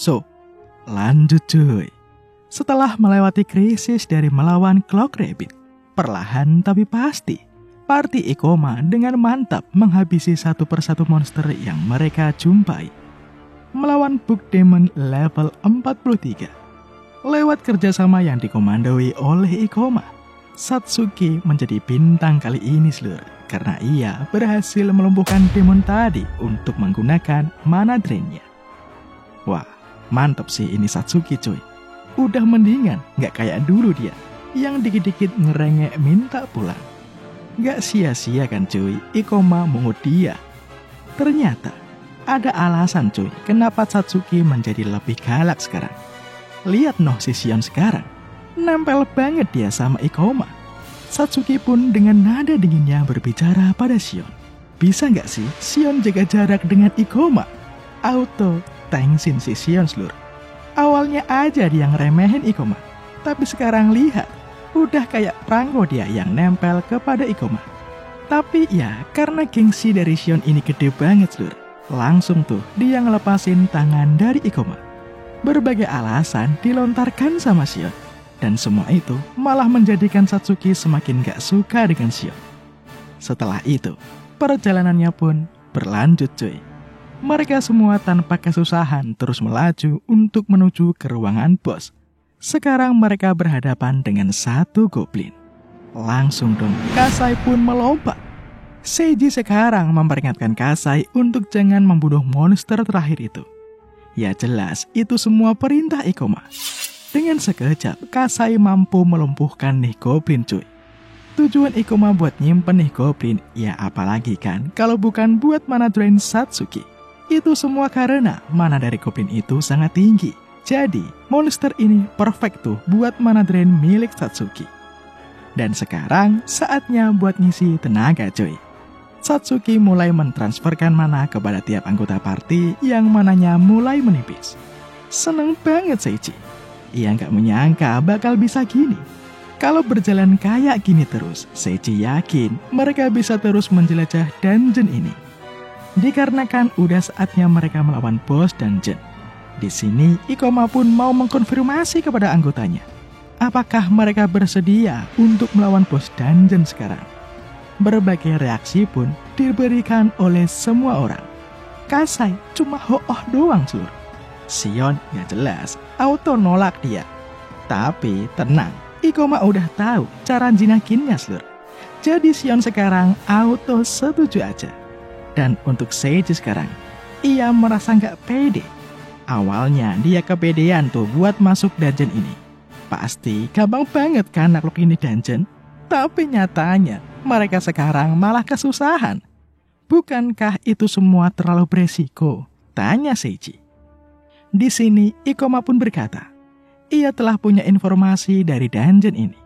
So, lanjut cuy. Setelah melewati krisis dari melawan Clock Rabbit, perlahan tapi pasti, party Ikoma dengan mantap menghabisi satu persatu monster yang mereka jumpai. Melawan Bug Demon level 43. Lewat kerjasama yang dikomandoi oleh Ikoma, Satsuki menjadi bintang kali ini seluruh, karena ia berhasil melumpuhkan demon tadi untuk menggunakan mana drain-nya. Wah, mantap sih ini Satsuki cuy. Udah mendingan, gak kayak dulu dia, yang dikit-dikit ngerengek minta pulang. Gak sia-sia kan cuy, Ikoma mengut dia. Ternyata, ada alasan cuy, kenapa Satsuki menjadi lebih galak sekarang. Lihat noh si Shion sekarang, nempel banget dia sama Ikoma. Satsuki pun dengan nada dinginnya berbicara pada Shion. Bisa gak sih Shion jaga jarak dengan Ikoma? Auto thanksin si Shion seluruh. Awalnya aja dia ngeremehin Ikoma, tapi sekarang lihat, udah kayak prangko dia yang nempel kepada Ikoma. Tapi ya, karena gengsi dari Shion ini gede banget seluruh, langsung tuh dia ngelepasin tangan dari Ikoma. Berbagai alasan dilontarkan sama Shion, dan semua itu malah menjadikan Satsuki semakin gak suka dengan Shion. Setelah itu, perjalanannya pun berlanjut cuy. Mereka semua tanpa kesusahan terus melaju untuk menuju ke ruangan bos. Sekarang mereka berhadapan dengan satu goblin. Langsung dong, Kasai pun melompat. Seiji sekarang memperingatkan Kasai untuk jangan membunuh monster terakhir itu. Ya jelas, itu semua perintah Ikoma. Dengan sekejap, Kasai mampu melumpuhkan nih goblin cuy. Tujuan Ikoma buat nyimpen nih goblin, ya apalagi kan kalau bukan buat mana drain Satsuki. Itu semua karena mana dari goblin itu sangat tinggi. Jadi, monster ini perfect tuh buat mana drain milik Satsuki. Dan sekarang saatnya buat ngisi tenaga cuy. Satsuki mulai mentransferkan mana kepada tiap anggota party yang mananya mulai menipis. Seneng banget Seiji. Ia nggak menyangka bakal bisa gini. Kalau berjalan kayak gini terus, Seiji yakin mereka bisa terus menjelajah dungeon ini. Dikarenakan udah saatnya mereka melawan bos dungeon. Di sini, Ikoma pun mau mengkonfirmasi kepada anggotanya. Apakah mereka bersedia untuk melawan bos dungeon sekarang? Berbagai reaksi pun diberikan oleh semua orang. Kasai cuma ho-oh doang seluruh. Shion ya jelas, auto nolak dia. Tapi tenang, Ikoma udah tahu cara jinakinnya seluruh. Jadi Shion sekarang auto setuju aja. Dan untuk Seiji sekarang, ia merasa nggak pede. Awalnya dia kepedean tuh buat masuk dungeon ini. Pasti gampang banget kan nakluk ini dungeon. Tapi nyatanya mereka sekarang malah kesusahan. Bukankah itu semua terlalu beresiko? Tanya Seiji. Di sini Ikoma pun berkata, ia telah punya informasi dari dungeon ini.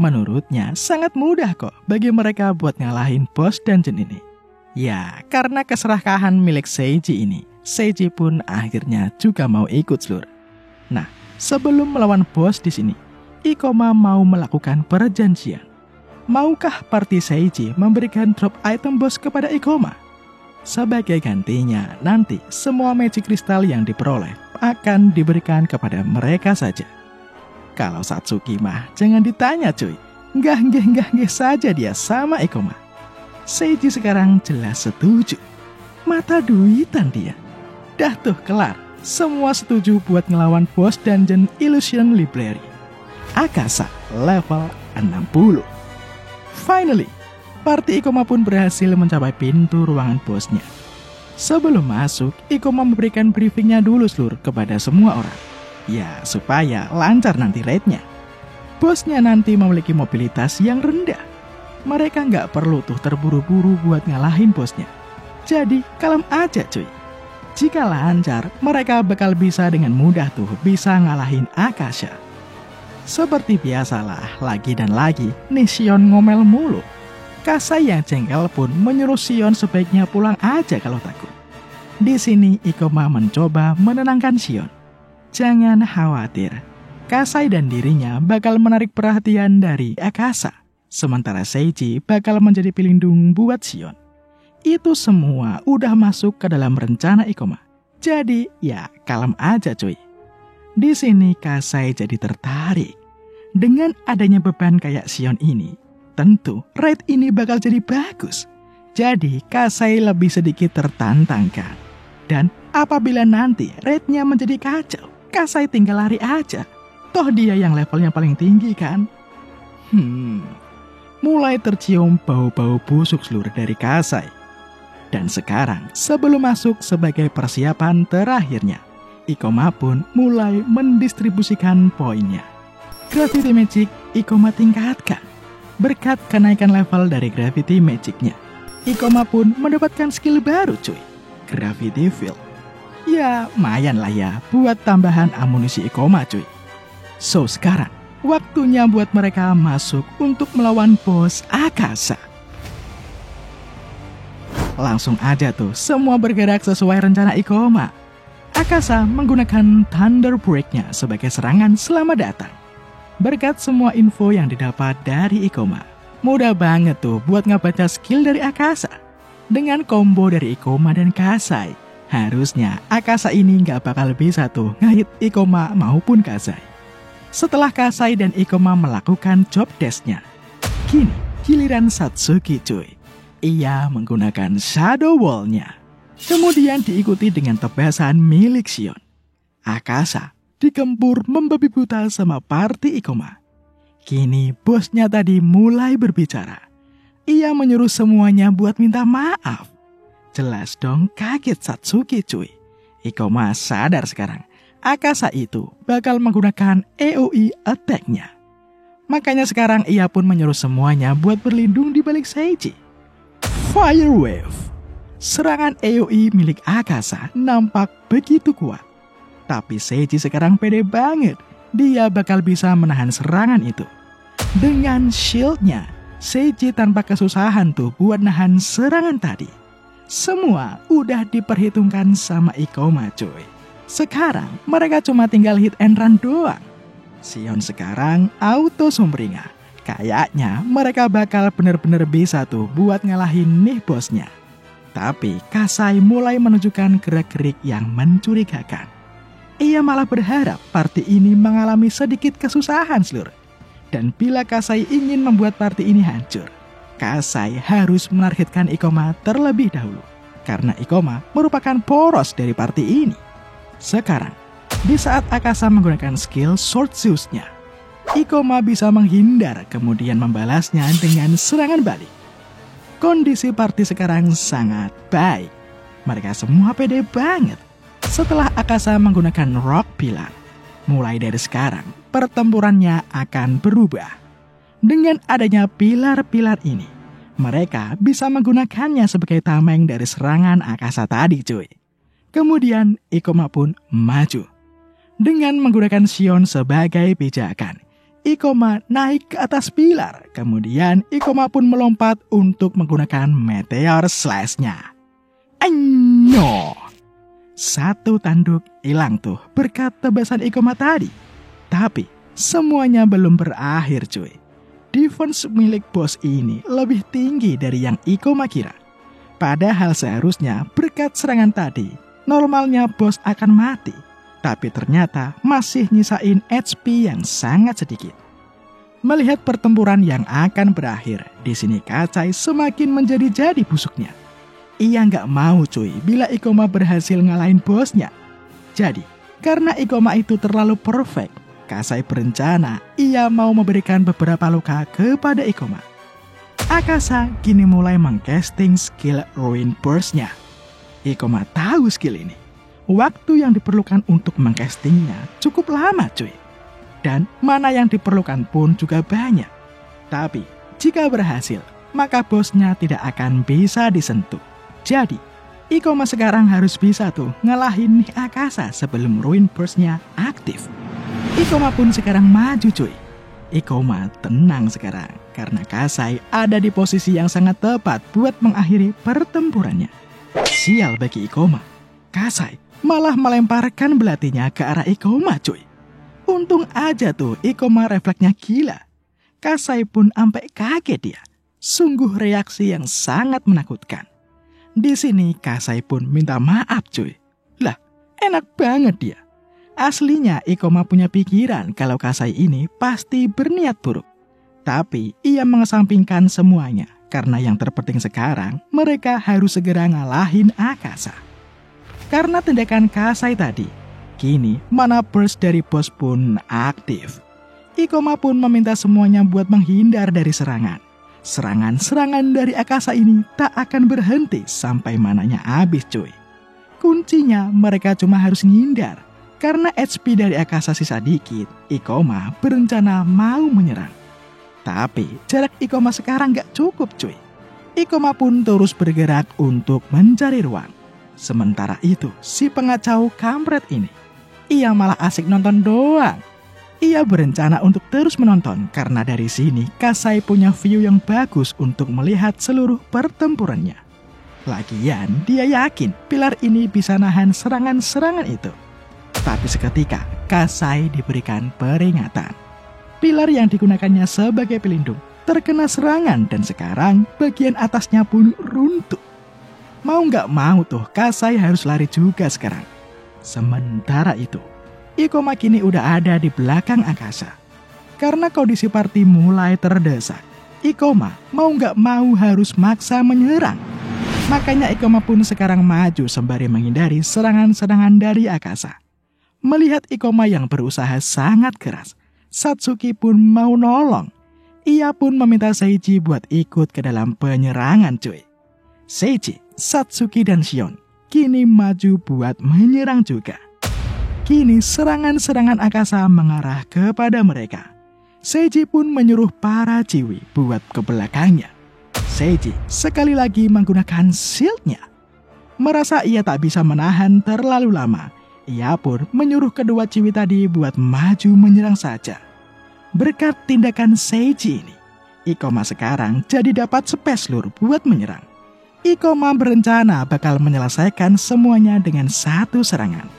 Menurutnya sangat mudah kok bagi mereka buat ngalahin bos dungeon ini. Ya, karena keserakahan milik Seiji ini, Seiji pun akhirnya juga mau ikut seluruh. Nah, sebelum melawan bos di sini, Ikoma mau melakukan perjanjian. Maukah party Seiji memberikan drop item bos kepada Ikoma? Sebagai gantinya, nanti semua magic crystal yang diperoleh akan diberikan kepada mereka saja. Kalau Satsuki mah jangan ditanya cuy, nggak saja dia sama Ikoma. Seiji sekarang jelas setuju. Mata duitan dia. Dah tuh kelar. Semua setuju buat ngelawan bos dungeon Illusion Library. Akasa level 60. Finally, party Ikoma pun berhasil mencapai pintu ruangan bosnya. Sebelum masuk, Ikoma memberikan briefingnya dulu seluruh kepada semua orang. Ya, supaya lancar nanti raidnya. Bosnya nanti memiliki mobilitas yang rendah. Mereka nggak perlu tuh terburu-buru buat ngalahin bosnya. Jadi kalem aja cuy. Jika lancar, mereka bakal bisa dengan mudah tuh bisa ngalahin Akasha. Seperti biasalah, lagi dan lagi, nih Shion ngomel mulu. Kasai yang jengkel pun menyuruh Shion sebaiknya pulang aja kalau takut. Di sini Ikoma mencoba menenangkan Shion. Jangan khawatir, Kasai dan dirinya bakal menarik perhatian dari Akasa. Sementara Seiji bakal menjadi pelindung buat Shion. Itu semua udah masuk ke dalam rencana Ikoma. Jadi ya kalem aja cuy. Di sini Kasai jadi tertarik. Dengan adanya beban kayak Shion ini, tentu raid ini bakal jadi bagus. Jadi Kasai lebih sedikit tertantangkan. Dan apabila nanti raidnya menjadi kacau, Kasai tinggal lari aja. Toh dia yang levelnya paling tinggi kan? Mulai tercium bau-bau busuk seluruh dari Kasai. Dan sekarang, sebelum masuk sebagai persiapan terakhirnya, Ikoma pun mulai mendistribusikan poinnya. Gravity Magic Ikoma tingkatkan. Berkat kenaikan level dari Gravity Magic-nya, Ikoma pun mendapatkan skill baru cuy, Gravity Field. Ya, lumayan lah ya buat tambahan amunisi Ikoma cuy. So, sekarang waktunya buat mereka masuk untuk melawan bos Akasa. Langsung aja tuh, semua bergerak sesuai rencana Ikoma. Akasa menggunakan Thunder Break-nya sebagai serangan selamat datang. Berkat semua info yang didapat dari Ikoma, mudah banget tuh buat ngebaca skill dari Akasa. Dengan combo dari Ikoma dan Kasai, harusnya Akasa ini nggak bakal bisa tuh ngehit Ikoma maupun Kasai. Setelah Kasai dan Ikoma melakukan job desk-nya, kini giliran Satsuki cuy. Ia menggunakan Shadow Wall-nya. Kemudian diikuti dengan tebasan milik Shion. Akasa digempur membabi buta sama party Ikoma. Kini bosnya tadi mulai berbicara. Ia menyuruh semuanya buat minta maaf. Jelas dong kaget Satsuki cuy. Ikoma sadar sekarang Akasa itu bakal menggunakan AoE attack-nya. Makanya sekarang ia pun menyuruh semuanya buat berlindung di balik Seiji. Fire Wave. Serangan AoE milik Akasa nampak begitu kuat. Tapi Seiji sekarang pede banget. Dia bakal bisa menahan serangan itu. Dengan shield-nya, Seiji tanpa kesusahan tuh buat nahan serangan tadi. Semua udah diperhitungkan sama Ikoma cuy. Sekarang mereka cuma tinggal hit and run doang. Shion sekarang auto sumringah. Kayaknya mereka bakal bener-bener bisa tuh buat ngalahin nih bosnya. Tapi Kasai mulai menunjukkan gerak-gerik yang mencurigakan. Ia malah berharap party ini mengalami sedikit kesusahan seluruh. Dan bila Kasai ingin membuat party ini hancur, Kasai harus menargetkan Ikoma terlebih dahulu. Karena Ikoma merupakan poros dari party ini. Sekarang, di saat Akasa menggunakan skill Sword Zeus-nya, Ikoma bisa menghindar kemudian membalasnya dengan serangan balik. Kondisi party sekarang sangat baik. Mereka semua pede banget. Setelah Akasa menggunakan Rock Pillar, mulai dari sekarang pertempurannya akan berubah. Dengan adanya pilar-pilar ini, mereka bisa menggunakannya sebagai tameng dari serangan Akasa tadi cuy. Kemudian Ikoma pun maju. Dengan menggunakan Shion sebagai pijakan, Ikoma naik ke atas pilar. Kemudian Ikoma pun melompat untuk menggunakan Meteor Slash-nya. Anyo! Satu tanduk hilang tuh berkat tebasan Ikoma tadi. Tapi semuanya belum berakhir cuy. Defense milik bos ini lebih tinggi dari yang Ikoma kira. Padahal seharusnya berkat serangan tadi, normalnya bos akan mati. Tapi ternyata masih nyisain HP yang sangat sedikit. Melihat pertempuran yang akan berakhir, di sini Kasai semakin menjadi-jadi busuknya. Ia nggak mau cuy bila Ikoma berhasil ngalahin bosnya. Jadi, karena Ikoma itu terlalu perfect, Kasai berencana ia mau memberikan beberapa luka kepada Ikoma. Akasa kini mulai mengcasting skill Ruin Burst-nya. Ikoma tahu skill ini. Waktu yang diperlukan untuk mengcastingnya cukup lama cuy. Dan mana yang diperlukan pun juga banyak. Tapi jika berhasil, maka bosnya tidak akan bisa disentuh. Jadi, Ikoma sekarang harus bisa tuh ngalahin nih Akasa sebelum Ruin Burst-nya aktif. Ikoma pun sekarang maju cuy. Ikoma tenang sekarang karena Kasai ada di posisi yang sangat tepat buat mengakhiri pertempurannya. Sial bagi Ikoma. Kasai malah melemparkan belatinya ke arah Ikoma cuy. Untung aja tuh Ikoma refleksnya gila. Kasai pun sampai kaget dia. Sungguh reaksi yang sangat menakutkan. Di sini Kasai pun minta maaf cuy. Lah, Enak banget dia. Aslinya Ikoma punya pikiran kalau Kasai ini pasti berniat buruk. Tapi ia mengesampingkan semuanya karena yang terpenting sekarang mereka harus segera ngalahin Akasa. Karena tindakan Kasai tadi, kini mana burst dari bos pun aktif. Ikoma pun meminta semuanya buat menghindar dari serangan. Serangan-serangan dari Akasa ini tak akan berhenti sampai mananya habis cuy. Kuncinya mereka cuma harus ngindar. Karena HP dari Akasa sisa dikit, Ikoma berencana mau menyerang. Tapi jarak Ikoma sekarang gak cukup cuy. Ikoma pun terus bergerak untuk mencari ruang. Sementara itu, si pengacau kampret ini, ia malah asik nonton doang. Ia berencana untuk terus menonton karena dari sini Kasai punya view yang bagus untuk melihat seluruh pertempurannya. Lagian dia yakin pilar ini bisa nahan serangan-serangan itu. Tapi seketika Kasai diberikan peringatan. Pilar yang digunakannya sebagai pelindung terkena serangan dan sekarang bagian atasnya pun runtuh. Mau gak mau tuh Kasai harus lari juga sekarang. Sementara itu, Ikoma kini udah ada di belakang Akasa. Karena kondisi party mulai terdesak, Ikoma mau gak mau harus maksa menyerang. Makanya Ikoma pun sekarang maju sembari menghindari serangan-serangan dari Akasa. Melihat Ikoma yang berusaha sangat keras, Satsuki pun mau nolong. Ia pun meminta Seiji buat ikut ke dalam penyerangan cuy. Seiji, Satsuki dan Shion kini maju buat menyerang juga. Kini serangan-serangan Akasa mengarah kepada mereka. Seiji pun menyuruh para Chiwi buat ke belakangnya. Seiji sekali lagi menggunakan shieldnya. Merasa ia tak bisa menahan terlalu lama, ia pun menyuruh kedua Chiwi tadi buat maju menyerang saja. Berkat tindakan Seiji ini, Ikoma sekarang jadi dapat space lure buat menyerang. Ikoma berencana bakal menyelesaikan semuanya dengan satu serangan.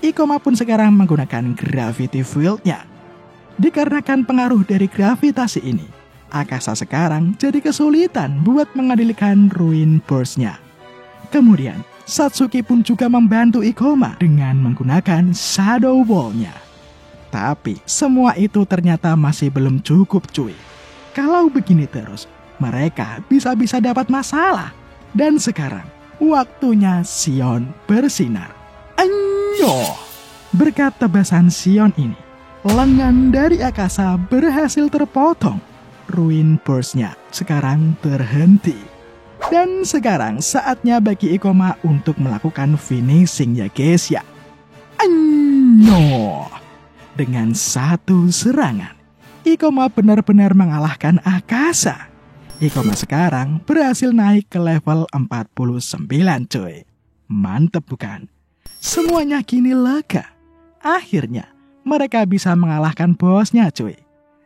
Ikoma pun sekarang menggunakan gravity field-nya. Dikarenakan pengaruh dari gravitasi ini, Akasa sekarang jadi kesulitan buat mengendalikan ruin burst-nya. Kemudian, Satsuki pun juga membantu Ikoma dengan menggunakan Shadow Ball-nya. Tapi semua itu ternyata masih belum cukup cuy. Kalau begini terus, mereka bisa-bisa dapat masalah. Dan sekarang, waktunya Shion bersinar. Anyo! Berkat tebasan Shion ini, lengan dari Akasa berhasil terpotong. Ruin burst-nya sekarang terhenti. Dan sekarang saatnya bagi Ikoma untuk melakukan finishing ya guys ya. Anyo! Dengan satu serangan, Ikoma benar-benar mengalahkan Akasa. Ikoma sekarang berhasil naik ke level 49 coy. Mantep bukan? Semuanya kini lega. Akhirnya mereka bisa mengalahkan bosnya coy.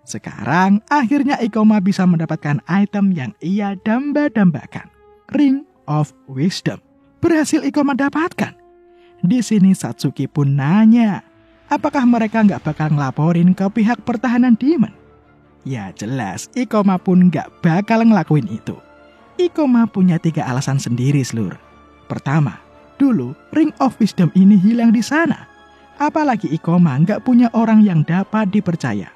Sekarang akhirnya Ikoma bisa mendapatkan item yang ia damba-dambakan. Ring of Wisdom. Berhasil Ikoma dapatkan. Di sini Satsuki pun nanya, apakah mereka nggak bakal ngelaporin ke pihak pertahanan Demon? Ya jelas, Ikoma pun nggak bakal ngelakuin itu. Ikoma punya 3 alasan sendiri seluruh. Pertama, dulu Ring of Wisdom ini hilang di sana. Apalagi Ikoma nggak punya orang yang dapat dipercaya.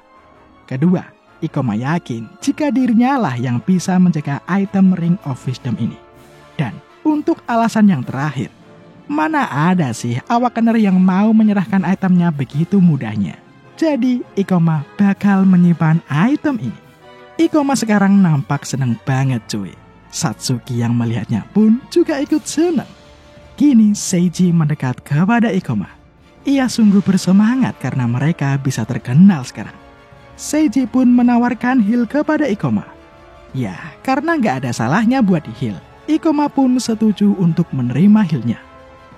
Kedua, Ikoma yakin jika dirinya lah yang bisa menjaga item Ring of Wisdom ini. Dan untuk alasan yang terakhir, mana ada sih awakener yang mau menyerahkan itemnya begitu mudahnya. Jadi Ikoma bakal menyimpan item ini. Ikoma sekarang nampak seneng banget cuy. Satsuki yang melihatnya pun juga ikut seneng. Kini Seiji mendekat kepada Ikoma. Ia sungguh bersemangat karena mereka bisa terkenal sekarang. Seiji pun menawarkan heal kepada Ikoma. Ya, karena nggak ada salahnya buat di-heal, Ikoma pun setuju untuk menerima healnya.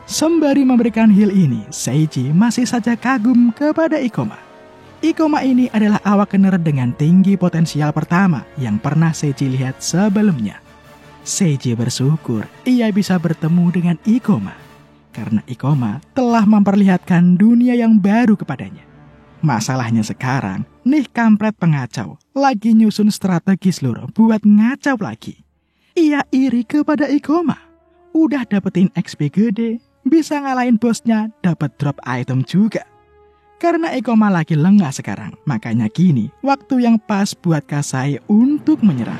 Sembari memberikan heal ini, Seiji masih saja kagum kepada Ikoma. Ikoma ini adalah awakener dengan tinggi potensial pertama yang pernah Seiji lihat sebelumnya. Seiji bersyukur ia bisa bertemu dengan Ikoma, karena Ikoma telah memperlihatkan dunia yang baru kepadanya. Masalahnya sekarang, nih kampret pengacau lagi nyusun strategi seluruh buat ngacau lagi. Ia iri kepada Ikoma. Udah dapetin XP gede, bisa ngalahin bosnya dapat drop item juga. Karena Ikoma lagi lengah sekarang, makanya kini waktu yang pas buat Kasai untuk menyerang.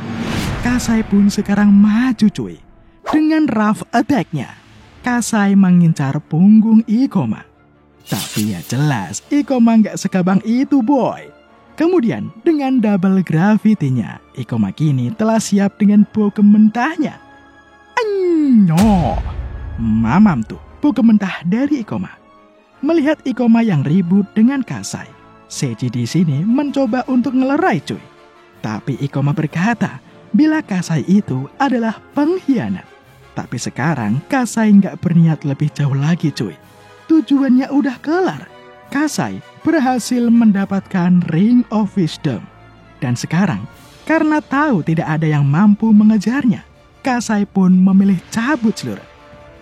Kasai pun sekarang maju cuy. Dengan rough attack-nya, Kasai mengincar punggung Ikoma. Tapi ya jelas, Ikoma nggak segabang itu boy. Kemudian dengan double gravity-nya, Ikoma kini telah siap dengan bokem mentahnya. Anyo, mamam tuh bokem mentah dari Ikoma. Melihat Ikoma yang ribut dengan Kasai, Seiji di sini mencoba untuk ngelerai cuy. Tapi Ikoma berkata, bila Kasai itu adalah pengkhianat. Tapi sekarang Kasai nggak berniat lebih jauh lagi cuy. Tujuannya udah kelar. Kasai berhasil mendapatkan Ring of Wisdom. Dan sekarang, karena tahu tidak ada yang mampu mengejarnya, Kasai pun memilih cabut seluruh.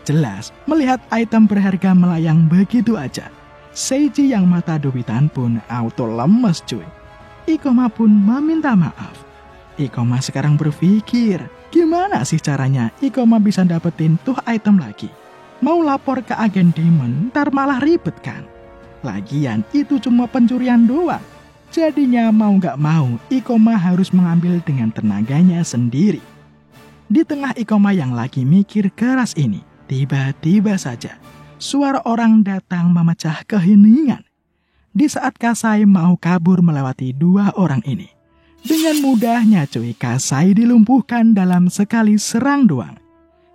Jelas, melihat item berharga melayang begitu aja, Seiji yang mata duitan pun auto lemes cuy. Ikoma pun meminta maaf. Ikoma sekarang berpikir, gimana sih caranya Ikoma bisa dapetin tuh item lagi? Mau lapor ke agen demon, ntar malah ribet kan? Lagian itu cuma pencurian doang. Jadinya mau gak mau, Ikoma harus mengambil dengan tenaganya sendiri. Di tengah Ikoma yang lagi mikir keras ini, tiba-tiba saja, suara orang datang memecah keheningan. Di saat Kasai mau kabur melewati dua orang ini, dengan mudahnya cuy Kasai dilumpuhkan dalam sekali serang doang.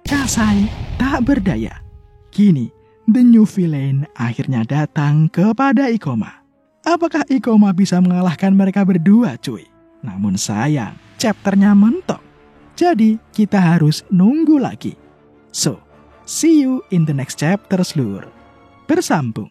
Kasai tak berdaya. Kini, the new villain akhirnya datang kepada Ikoma. Apakah Ikoma bisa mengalahkan mereka berdua cuy? Namun sayang, chapternya mentok. Jadi, kita harus nunggu lagi. So, see you in the next chapter, seluruh. Bersambung.